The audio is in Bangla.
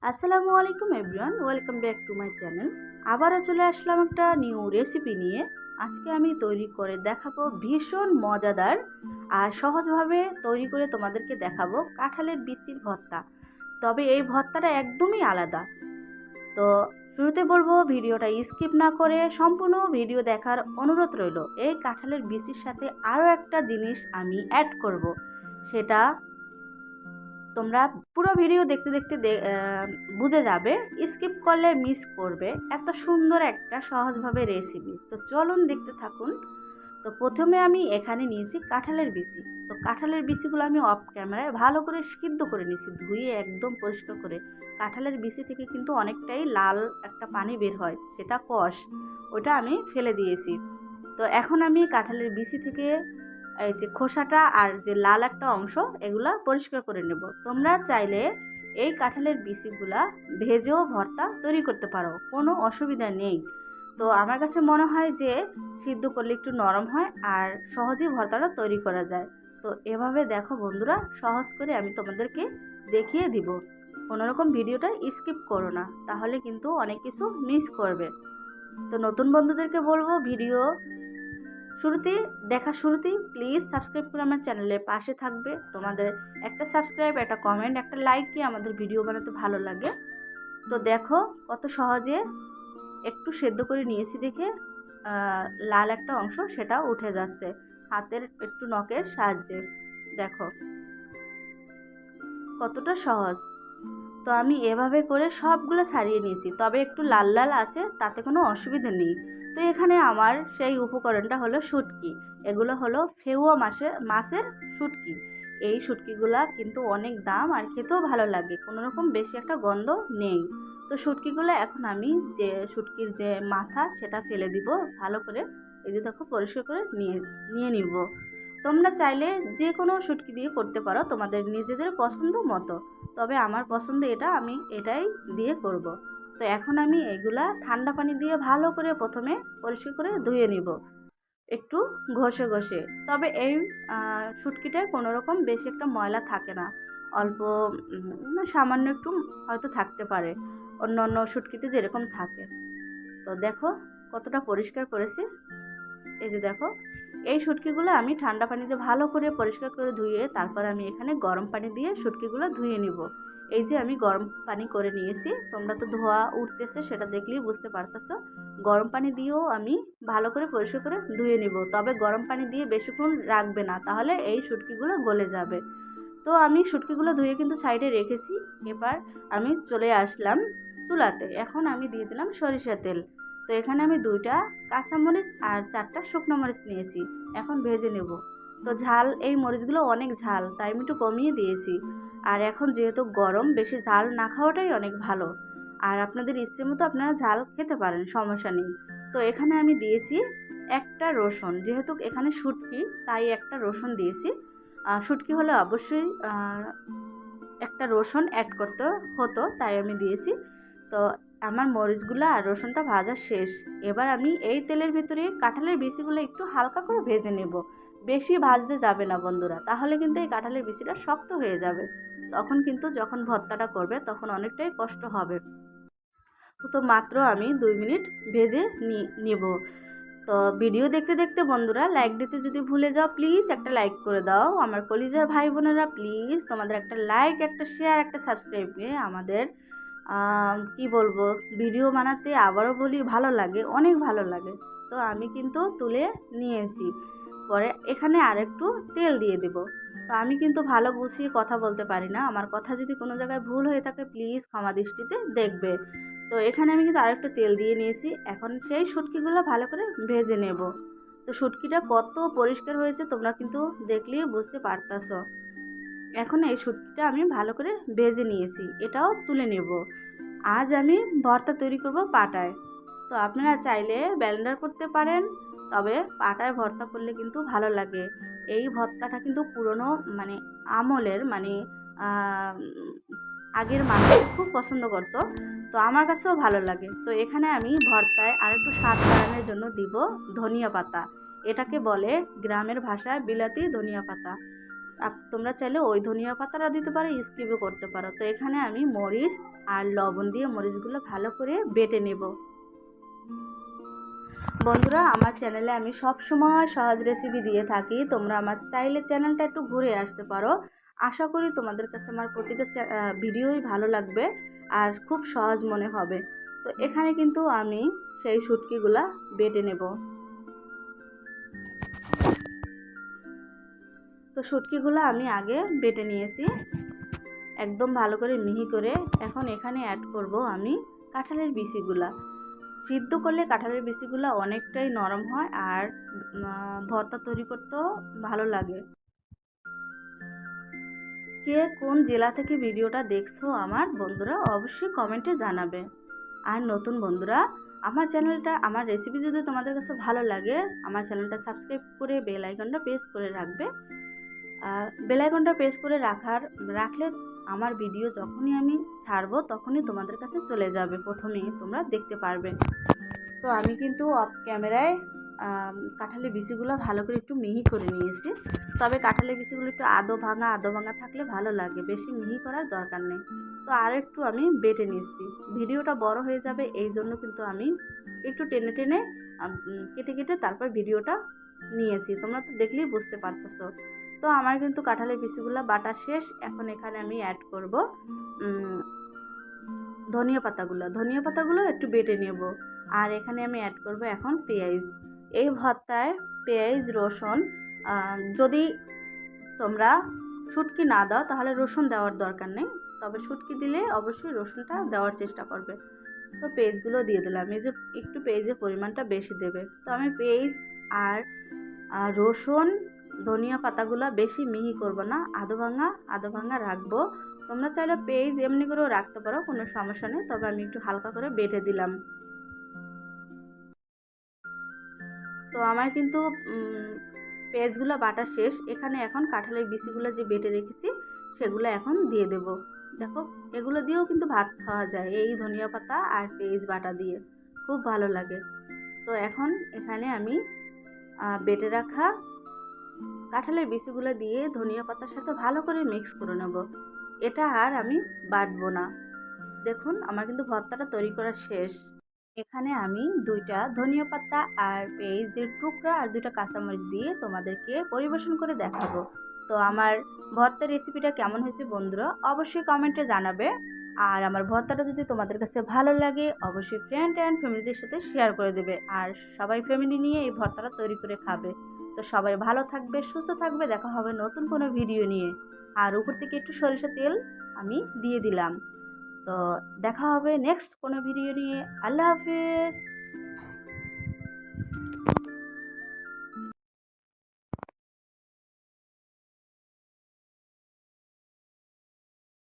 আসসালামু আলাইকুম everyone, welcome back to my channel. আবারও চলে আসলাম একটা নিউ রেসিপি নিয়ে। আজকে আমি তৈরি করে দেখাবো ভীষণ মজাদার আর সহজভাবে তৈরি করে তোমাদেরকে দেখাবো কাঁঠালের বিচির ভর্তা। তবে এই ভর্তাটা একদমই আলাদা। তো শুরুতে বলবো ভিডিওটা স্কিপ না করে সম্পূর্ণ ভিডিও দেখার অনুরোধ রইল। এই কাঁঠালের বিচির সাথে আরও একটা জিনিস আমি অ্যাড করব, সেটা তোমরা পুরো ভিডিও দেখতে দেখতে বুঝে যাবে, স্কিপ করলে মিস করবে। এত সুন্দর একটা সহজভাবে রেসিপি, তো চলুন দেখতে থাকুন। তো প্রথমে আমি এখানে নিয়েছি কাঁঠালের বিচি। তো কাঁঠালের বিচিগুলো আমি অফ ক্যামেরায় ভালো করে সিদ্ধ করে নিয়েছি, ধুয়ে একদম পরিষ্কার করে। কাঁঠালের বিচি থেকে কিন্তু অনেকটাই লাল একটা পানি বের হয়, সেটা কষ, ওটা আমি ফেলে দিয়েছি। তো এখন আমি কাঁঠালের বিচি থেকে এই যে খোসাটা আর যে লাল একটা অংশ, এগুলা পরিষ্কার করে নেব। তোমরা চাইলে এই কাঁঠালের বিচিগুলা ভেজেও ভর্তা তৈরি করতে পারো, কোনো অসুবিধা নেই। তো আমার কাছে মনে হয় যে সিদ্ধ করলে একটু নরম হয় আর সহজেই ভর্তাটা তৈরি করা যায়। তো এভাবে দেখো বন্ধুরা, সহজ করে আমি তোমাদেরকে দেখিয়ে দিব। কোনোরকম ভিডিওটা স্কিপ করো না, তাহলে কিন্তু অনেক কিছু মিস করবে। তো নতুন বন্ধুদেরকে বলবো, ভিডিও শুরুতেই প্লিজ সাবস্ক্রাইব করে আমার চ্যানেলের পাশে থাকবে। তোমাদের একটা সাবস্ক্রাইব, একটা কমেন্ট, একটা লাইককে আমাদের ভিডিও বানাতে ভালো লাগে। তো দেখো কত সহজে একটু সেদ্ধ করে নিয়েছি দেখে লাল একটা অংশ সেটা উঠে যাচ্ছে হাতের একটু নখের সাহায্যে। দেখো কতটা সহজ। তো আমি এভাবে করে সবগুলো ছাড়িয়ে নিয়েছি, তবে একটু লাল লাল আছে, তাতে কোনো অসুবিধা নেই। তো এখানে আমার সেই উপকরণটা হলো শুটকি। এগুলো হলো ফেউয়া মাছের শুটকি। এই শুটকিগুলা কিন্তু অনেক দাম আর খেতেও ভালো লাগে, কোনো রকম বেশি একটা গন্ধ নেই। তো শুটকিগুলো এখন আমি যে শুটকির যে মাথা সেটা ফেলে দিব ভালো করে। এই যে দেখো পরিষ্কার করে নিয়ে নিয়ে নিব। তোমরা চাইলে যে কোনো শুটকি দিয়ে করতে পারো তোমাদের নিজেদের পছন্দ মতো, তবে আমার পছন্দ এটা, আমি এটাই দিয়ে করব। তো এখন আমি এগুলা ঠান্ডা পানি দিয়ে ভালো করে প্রথমে পরিষ্কার করে ধুয়ে নিব, একটু ঘষে ঘষে। তবে এই শুটকিটায় কোনো রকম বেশি একটা ময়লা থাকে না, অল্প সামান্য একটু হয়তো থাকতে পারে, অন্য অন্য শুটকিতে যেরকম থাকে। তো দেখো কতটা পরিষ্কার করেছি। এই যে দেখো, এই শুটকিগুলো আমি ঠান্ডা পানিতে ভালো করে পরিষ্কার করে ধুয়ে তারপর আমি এখানে গরম পানি দিয়ে শুটকিগুলো ধুয়ে নিব। এই যে আমি গরম পানি করে নিয়েছি, তোমরা তো ধোয়া উঠতেছে সেটা দেখলেই বুঝতে পারতেছো। গরম পানি দিয়েও আমি ভালো করে পরিষ্কার করে ধুয়ে নিব, তবে গরম পানি দিয়ে বেশিক্ষণ রাখবে না, তাহলে এই শুটকিগুলো গলে যাবে। তো আমি শুটকিগুলো ধুয়ে কিন্তু সাইডে রেখেছি। এবার আমি চলে আসলাম চুলাতে। এখন আমি দিয়ে দিলাম সরিষার তেল। তো এখানে আমি 2টা কাঁচামরিচ আর 4টা শুকনো মরিচ নিয়েছি, এখন ভেজে নেব। তো ঝাল, এই মরিচগুলো অনেক ঝাল, তাই আমি একটু কমিয়ে দিয়েছি। আর এখন যেহেতু গরম, বেশি ঝাল না খাওয়াটাই অনেক ভালো। আর আপনাদের ইচ্ছে মতো আপনারা ঝাল খেতে পারেন, সমস্যা নেই। তো এখানে আমি দিয়েছি একটা রসুন, যেহেতু এখানে শুটকি তাই একটা রসুন দিয়েছি। শুটকি হলে অবশ্যই একটা রসুন অ্যাড করতে হতো, তাই আমি দিয়েছি। তো আমার মরিচগুলো আর রসুনটা ভাজা শেষ। এবার আমি এই তেলের ভিতরে কাঁঠালের বিচিগুলো একটু হালকা করে ভেজে নেব। বেশি ভাজতে যাবে না বন্ধুরা, তাহলে কিন্তু এই কাঁঠালের বিচিটা শক্ত হয়ে যাবে। তখন কিন্তু যখন ভর্তাটা করবে তখন অনেকটাই কষ্ট হবে। তো মাত্র আমি 2 মিনিট ভেজে নিব। তো ভিডিও দেখতে দেখতে বন্ধুরা, লাইক দিতে যদি ভুলে যাও প্লিজ একটা লাইক করে দাও। আমার কলিজার ভাই বোনেরা, প্লিজ তোমাদের একটা লাইক, একটা শেয়ার, একটা সাবস্ক্রাইব নিয়ে আমাদের কি বলবো, ভিডিও বানাতে আবারও বলি ভালো লাগে, অনেক ভালো লাগে। তো আমি কিন্তু তুলে নিয়েছি। পরে এখানে আরেকটু তেল দিয়ে দেব। তো আমি কিন্তু ভালো গুছিয়ে কথা বলতে পারি না, আমার কথা যদি কোনো জায়গায় ভুল হয়ে থাকে প্লিজ ক্ষমা দৃষ্টিতে দেখবে। তো এখানে আমি কিন্তু আরেকটু তেল দিয়ে নিয়েছি, এখন সেই শুটকিগুলো ভালো করে ভেজে নেব। তো শুটকিটা কত পরিষ্কার হয়েছে তোমরা কিন্তু দেখলেই বুঝতে পারতাছো। এখন এই শুটকিটা আমি ভালো করে ভেজে নিয়েছি, এটাও তুলে নেব। আজ আমি ভর্তা তৈরি করব পাটায়। তো আপনারা চাইলে ব্লেন্ডার করতে পারেন, তবে পাটায় ভর্তা করলে কিন্তু ভালো লাগে। এই ভর্তাটা কিন্তু পুরনো মানে আমলের, মানে আগের মানুষ খুব পছন্দ করতো। তো আমার কাছেও ভালো লাগে। তো এখানে আমি ভর্তায় আরেকটু স্বাদ বাড়ানোর জন্য দিব ধনিয়া পাতা। এটাকে বলে গ্রামের ভাষায় বিলাতি ধনিয়া পাতা। তোমরা চাইলে ওই ধনিয়া পাতাটা দিতে পারো, স্কিপও করতে পারো। তো এখানে আমি মরিচ আর লবণ দিয়ে মরিচগুলো ভালো করে বেটে নেব। বন্ধুরা, আমার চ্যানেলে আমি সব সময় সহজ রেসিপি দিয়ে থাকি, তোমরা আমার চাইলে চ্যানেলটা একটু ঘুরে আসতে পারো। আশা করি তোমাদের কাছে আমার প্রতিটা ভিডিওই ভালো লাগবে আর খুব সহজ মনে হবে। তো এখানে কিন্তু আমি সেই শুটকিগুলা বেটে নেব। তো শুটকিগুলো আমি আগে বেটে নিয়েছি একদম ভালো করে মিহি করে। এখন এখানে অ্যাড করব আমি কাঁঠালের বিচিগুলা। সিদ্ধ করলে কাঁঠালের বিচিগুলো অনেকটাই নরম হয় আর ভর্তা তৈরি করতেও ভালো লাগে। কে কোন জেলা থেকে ভিডিওটা দেখছো আমার বন্ধুরা অবশ্যই কমেন্টে জানাবে। আর নতুন বন্ধুরা, আমার চ্যানেলটা, আমার রেসিপি যদি তোমাদের কাছে ভালো লাগে, আমার চ্যানেলটা সাবস্ক্রাইব করে বেল আইকনটা প্রেস করে রাখবে। বেল আইকনটা প্রেস করে রাখলে আমার ভিডিও যখনই আমি ছাড়বো তখনই তোমাদের কাছে চলে যাবে, প্রথমেই তোমরা দেখতে পারবে। তো আমি কিন্তু অফ ক্যামেরায় কাঁঠালের বিচিগুলো ভালো করে একটু মিহি করে নিয়েছি। তবে কাঁঠালের বিচিগুলো একটু আধো ভাঙা থাকলে ভালো লাগে, বেশি মিহি করার দরকার নেই। তো আর একটু আমি বেটে নিচ্ছি, ভিডিওটা বড় হয়ে যাবে এই জন্য কিন্তু আমি একটু টেনে টেনে কেটে কেটে তারপর ভিডিওটা নিয়েছি, তোমরা তো দেখলেই বুঝতে পারতেছো। তো আমার কিন্তু কাঁঠালের বিচিগুলো বাটা শেষ। এখন এখানে আমি অ্যাড করব ধনিয়া পাতাগুলো একটু বেটে নেব। আর এখানে আমি অ্যাড করব এখন পেঁয়াজ। এই ভর্তায় পেঁয়াজ রসুন, যদি তোমরা শুটকি না দাও তাহলে রসুন দেওয়ার দরকার নেই, তবে শুটকি দিলে অবশ্যই রসুনটা দেওয়ার চেষ্টা করবে। তো পেঁয়াজগুলো দিয়ে দিলাম, এই যে একটু পেঁয়াজের পরিমাণটা বেশি দেবে। তো আমি পেঁয়াজ আর রসুন ধনিয়া পাতাগুলো বেশি মিহি করব না, আধো ভাঙা রাখবো। তোমরা চাইলে পেঁয়াজ এমনি করেও রাখতে পারো, কোনো সমস্যা নেই, তবে আমি একটু হালকা করে বেটে দিলাম। তো আমার কিন্তু পেঁয়াজগুলো বাটা শেষ। এখানে এখন কাঁঠালের বিচিগুলো যে বেটে রেখেছি সেগুলো এখন দিয়ে দেব। দেখো, এগুলো দিয়েও কিন্তু ভাত খাওয়া যায়, এই ধনিয়া পাতা আর পেঁয়াজ বাটা দিয়ে খুব ভালো লাগে। তো এখন এখানে আমি বেটে রাখা কাঁঠালের বিচিগুলো দিয়ে ধনিয়া পাতার সাথে ভালো করে মিক্স করে নেব। এটা আর আমি বাটবো না। দেখুন, আমার কিন্তু ভর্তাটা তৈরি করা শেষ। এখানে আমি 2টা ধনিয়া পাতা আর পেঁয়াজের টুকরা আর 2টা কাঁচামরিচ দিয়ে তোমাদেরকে পরিবেশন করে দেখাবো। তো আমার ভর্তা রেসিপিটা কেমন হয়েছে বন্ধুরা অবশ্যই কমেন্টে জানাবে। আর আমার ভর্তাটা যদি তোমাদের কাছে ভালো লাগে অবশ্যই ফ্রেন্ড অ্যান্ড ফ্যামিলিদের সাথে শেয়ার করে দেবে। আর সবাই ফ্যামিলি নিয়ে এই ভর্তাটা তৈরি করে খাবে। তো সবাই ভালো থাকবে, সুস্থ থাকবে, দেখা হবে নতুন কোনো ভিডিও নিয়ে। আর উপর থেকে একটু সরিষা তেল আমি দিয়ে দিলাম। তো দেখা হবে নেক্সট কোনো ভিডিও নিয়ে। আল্লাহ হাফেজ।